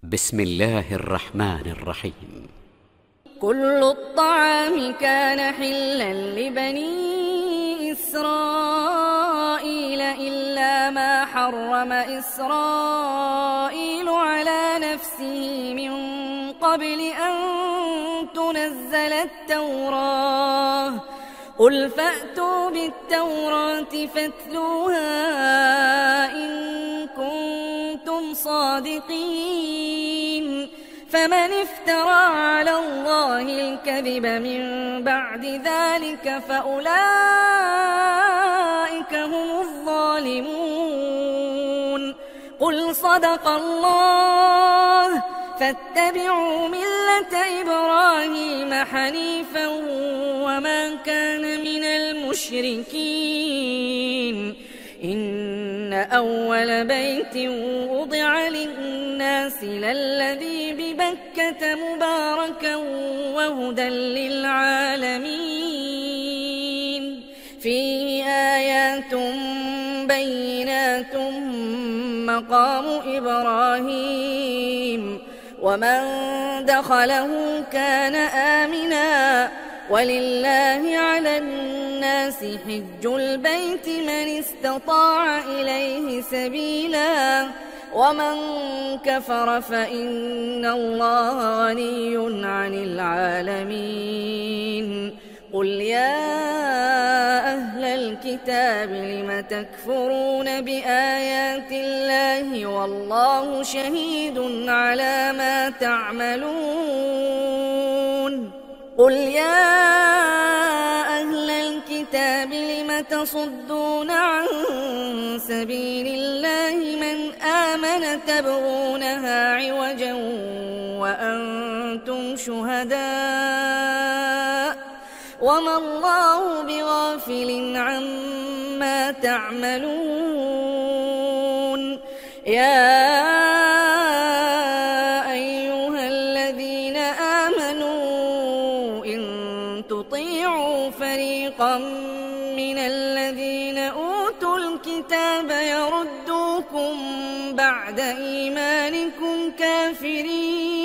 بسم الله الرحمن الرحيم. كل الطعام كان حلا لبني إسرائيل إلا ما حرم إسرائيل على نفسه من قبل أن تنزل التوراة. قل فأتوا بالتوراة فاتلوها إن كنتم صادقين. فمن افترى على الله الكذب من بعد ذلك فأولئك هم الظالمون. قل صدق الله فاتبعوا ملة إبراهيم حنيفا وما كان من المشركين. إن أول بيت وضع للناس للذي ببكة مباركا وهدى للعالمين. فيه آيات بينات مقام إبراهيم ومن دخله كان آمنا ولله على الناس حج البيت من استطاع إليه سبيلا ومن كفر فإن الله غني عن العالمين. قل يا أهل الكتاب لم تكفرون بآيات الله والله شهيد على ما تعملون. قل يا أهل الكتاب لم تصدون عن سبيل الله من آمن تبغونها عوجا وأنتم شهداء وما الله بغافل عما تعملون. يا أيها الذين آمنوا إن تطيعوا فريقا من الذين أوتوا الكتاب يردوكم بعد إيمانكم كافرين.